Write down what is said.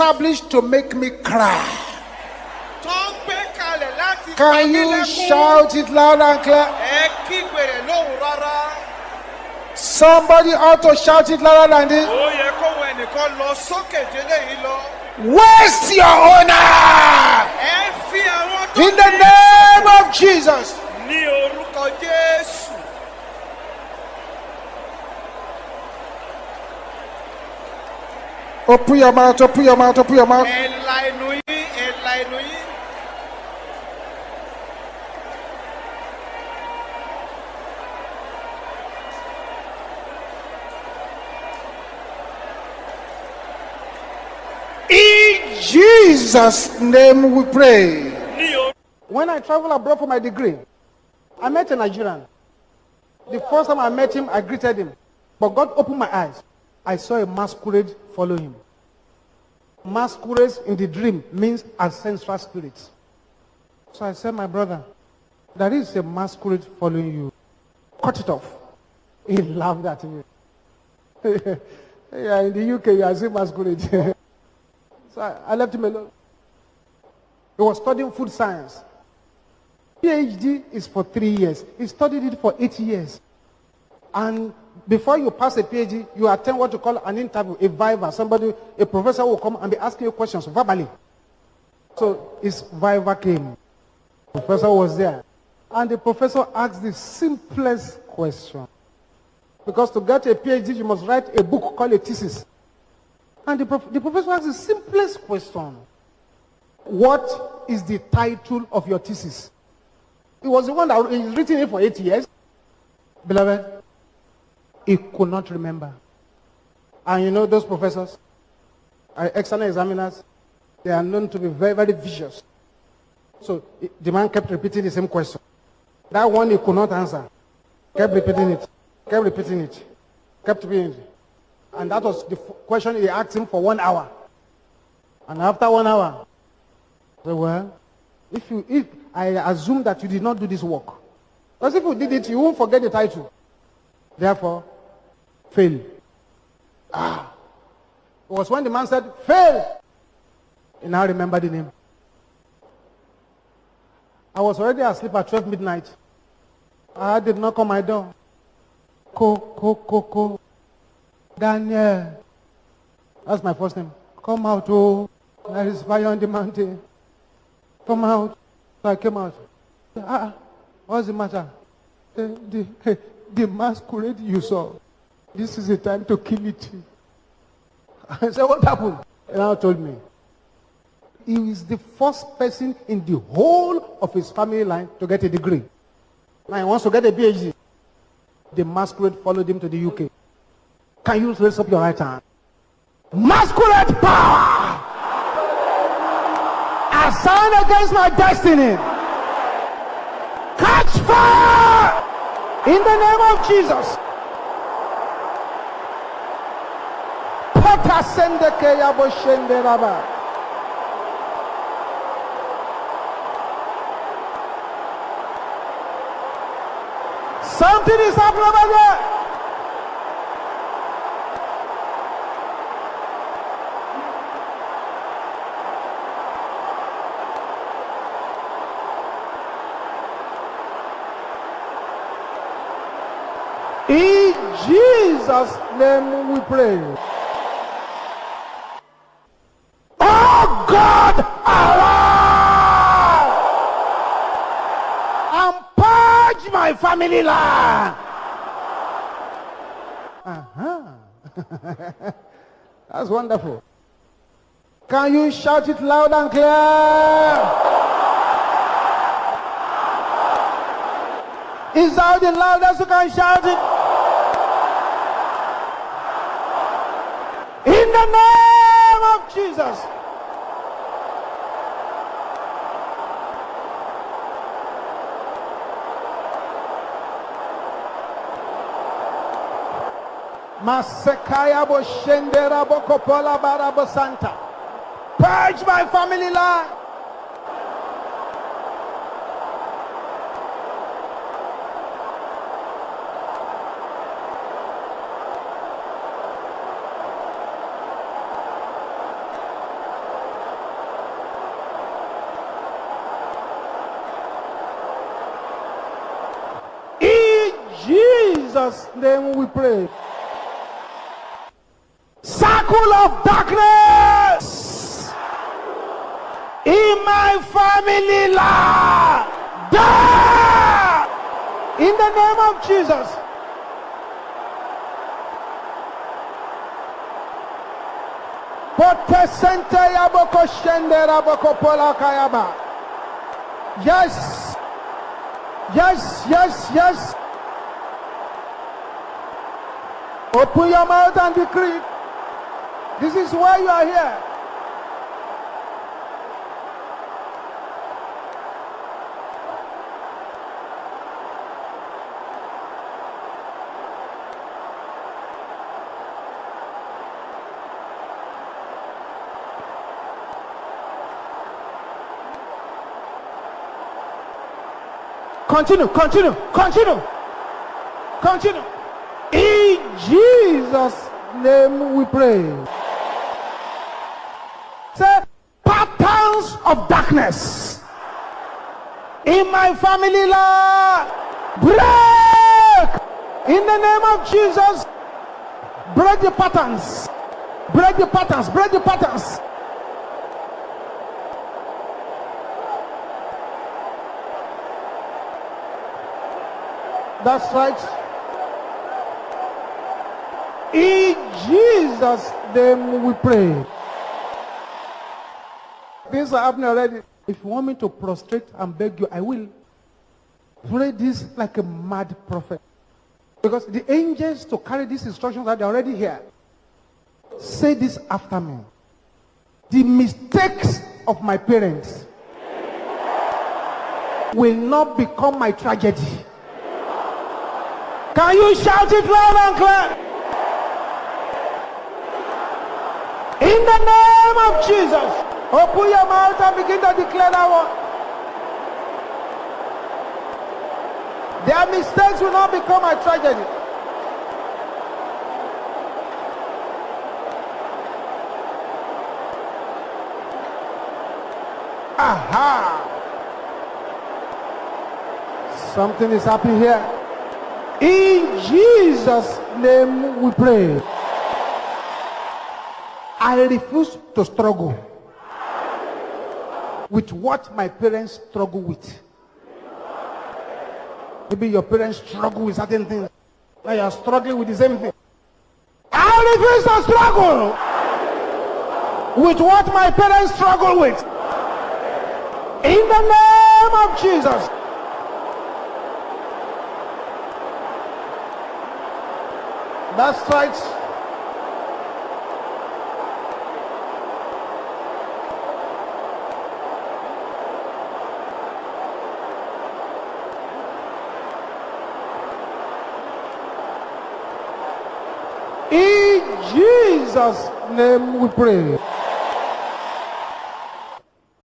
established to make me cry. Can you shout it loud and clear? Somebody ought to shout it louder than this. Waste your honor in the name of Jesus. Open your mouth, open your mouth, open your mouth. In Jesus' name we pray. When I traveled abroad for my degree, I met a Nigerian. The first time I met him, I greeted him. But God opened my eyes. I saw a masquerade follow him. Masquerades in the dream means ancestral spirits. So I said, my brother, there is a masquerade following you. Cut it off. He laughed at me. Yeah, in the UK, you are seeing masquerade. So I left him alone. He was studying food science. PhD is for 3 years. He studied it for 8 years. And before you pass a PhD, you attend what you call an interview, a viva. Somebody, a professor will come and be asking you questions verbally. So his viva came. The professor was there. And the professor asked the simplest question. Because to get a PhD, you must write a book called a thesis. And the professor asked the simplest question. What is the title of your thesis? It was the one that he's written it for 8 years. Beloved, he could not remember. And you know those professors, external examiners, they are known to be very, very vicious. So the man kept repeating the same question. That one he could not answer. Kept repeating it. Kept repeating it. Kept repeating it. And that was the question he asked him for 1 hour. And after 1 hour, he said, well, if I assume that you did not do this work. Because if you did it, you won't forget the title. Therefore, fail. It was when the man said, fail. He now remember the name. I was already asleep at 12 midnight. I did knock on my door. Ko. Daniel. That's my first name. Come out, oh. There is fire on the mountain. Come out. So I came out. What's the matter? The masquerade you saw. This is the time to kill it. I said, what happened? And now told me. He is the first person in the whole of his family line to get a degree. Now he wants to get a PhD. The masquerade followed him to the UK. Can you raise up your right hand? Masquerade power! Assigned against my destiny. Catch fire! In the name of Jesus. Something is happening over there. In Jesus' name we pray. Oh God, arise and purge my family line. That's wonderful. Can you shout it loud and clear? Is that the loudest you can shout it? In the name of Jesus. Masekaya bo shendera bo kopola barabo santa. Purge my family line. Jesus' name we pray. Circle of darkness in my family life. Die! In the name of Jesus. Yes. Yes, yes, yes. Open your mouth and decree. This is why you are here. Continue, continue, continue, continue. In Jesus' name we pray. Say, patterns of darkness in my family life, break! In the name of Jesus, break the patterns. Break the patterns, break the patterns. That's right. In Jesus' name we pray. Things are happening already. If you want me to prostrate and beg you, I will. Pray this like a mad prophet. Because the angels to carry these instructions are already here. Say this after me. The mistakes of my parents will not become my tragedy. Can you shout it loud and clear? In the name of Jesus, open your mouth and begin to declare that one. Their mistakes will not become a tragedy. Aha! Something is happening here. In Jesus' name we pray. I refuse to struggle with what my parents struggle with. Maybe your parents struggle with certain things. Now you are struggling with the same thing. I refuse to struggle with what my parents struggle with. In the name of Jesus. That's right. In Jesus' name we pray.